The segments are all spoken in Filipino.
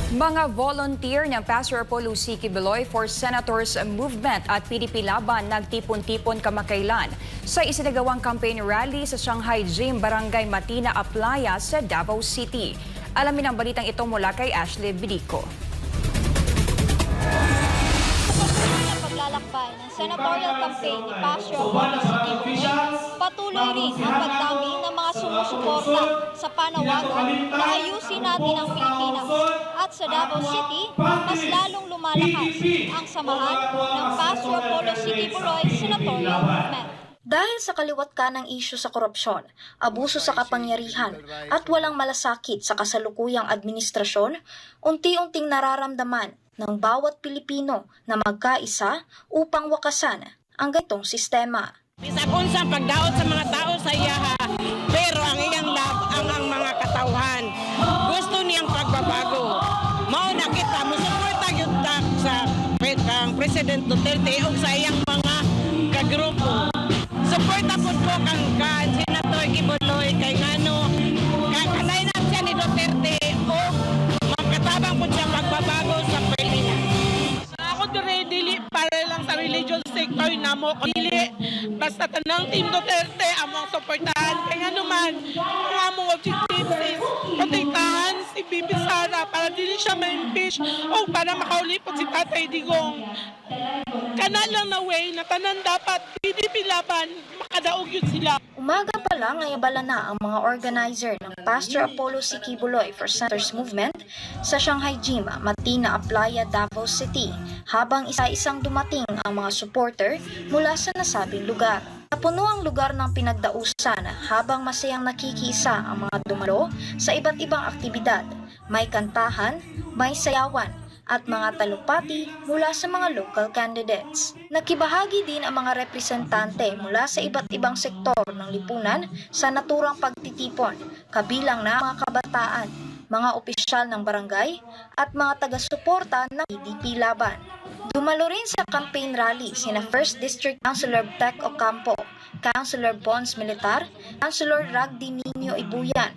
Mga volunteer ng Pastor Apollo C. Quiboloy for Senators Movement at PDP Laban nagtipon-tipon kamakailan sa isinagawang campaign rally sa Shanghai Gym, Barangay Matina, Aplaya sa Davao City. Alamin ang balitang ito mula kay Ashley Bidico. Paglalakbay ng senatorial campaign ni Pastor Apollo C. Quiboloy, patuloy rin ang pagdami ng mga sumusuporta sa panawagan na ayusin natin ang Pilipinas. At sa Davao City, mas lalong lumalakas ang samahan ng Pastor Apollo C. Quiboloy Senatorial Movement. Dahil sa kaliwat ka ng isyu sa korupsyon, abuso sa kapangyarihan at walang malasakit sa kasalukuyang administrasyon, unti-unting nararamdaman ng bawat Pilipino na magkaisa upang wakasan ang ganitong sistema. Bisakon sa pagdaot sa mga tao sa iyaha, pero ang iyang ang mga katauhan gusto niyang pagbabago. Mao na kita musuporta gyud sa President Duterte ug sa iyang mga kagrupo. Suporta pud ko kang Senator Quiboloy kay ngano kanay na siya ni Duterte o magkatabang pud siya pagbabago sa Pilipinas. Ako dili para lang sa religious sector namo dili basta tanang Team Duterte among suportahan kay ngano man ang among objective is protektahan si Bibi Sara para dili siya ma-impeach o para makaulipot si Tatay Digong. Kana lang na way na tanan dapat PDP Laban makadaog yun sila. Umaga pa lang ay abala na ang mga organizer ng Pastor Apollo C. Quiboloy for Senators Movement sa Shanghai Gym, Matina, Aplaya, Davao City, habang isa-isang dumating ang mga supporter mula sa nasabing lugar. Napuno ang lugar ng pinagdausan habang masayang nakikisa ang mga dumalo sa iba't ibang aktibidad. May kantahan, may sayawan, at mga talupati mula sa mga local candidates. Nakibahagi din ang mga representante mula sa iba't ibang sektor ng lipunan sa naturang pagtitipon, kabilang na mga kabataan, mga opisyal ng barangay, at mga taga-suporta ng PDP Laban. Dumalo rin sa campaign rally sina 1st District Councilor Tec Ocampo, Councilor Bons Militar, Councilor Ragdi Nino Ibuyan,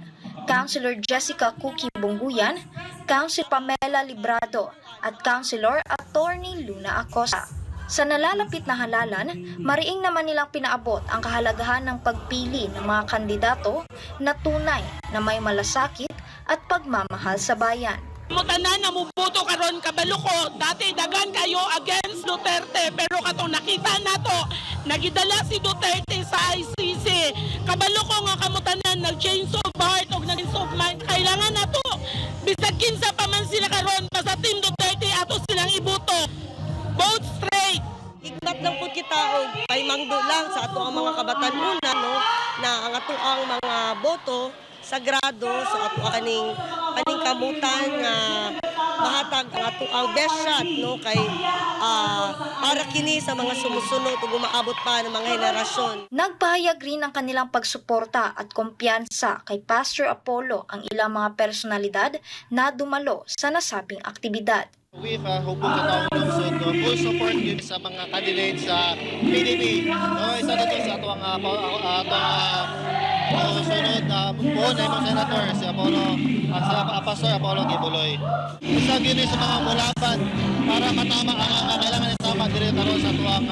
Councilor Jessica Cookie Bungguyan, Councilor Pamela Librado, at Councilor Attorney Luna Acosta. Sa nalalapit na halalan, mariing naman nilang pinaabot ang kahalagahan ng pagpili ng mga kandidato na tunay na may malasakit at pagmamahal sa bayan. Mutanan na mubuto karon kabalo ko dati dagan kayo against Duterte pero katong nakita nato nagidala si Duterte sa ICC kabalo ko nga kamutanan nag-change of heart og nag-change of mind kailangan nato bisag kinsa pa man sila karon basta Team Duterte ato silang iboto vote straight. Ignap lang pud kita og paymangdo lang sa ato ang mga kabatanunan no na ang ato ang mga boto sagrado sa ato kaning kamutan nga mahatag ang ato ang best shot no kay para kini sa mga sumusunod ug umaabot pa ng mga henerasyon. Nagpahayag rin ng kanilang pagsuporta at kumpiyansa kay Pastor Apollo ang ilang mga personalidad na dumalo sa nasabing aktibidad. With hubog sa taong lungsod, full support yun sa mga candidates sa PDP. No, isa na to sa atong sunod po na yung senator, si Apollo, sa Pastor Apollo Quiboloy. Isa yun sa mga mulaban para matama ang kailangan ng tama dire karon sa tuwang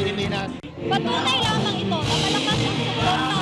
Pilipinas. Patunay lamang ito na malakas ang suporta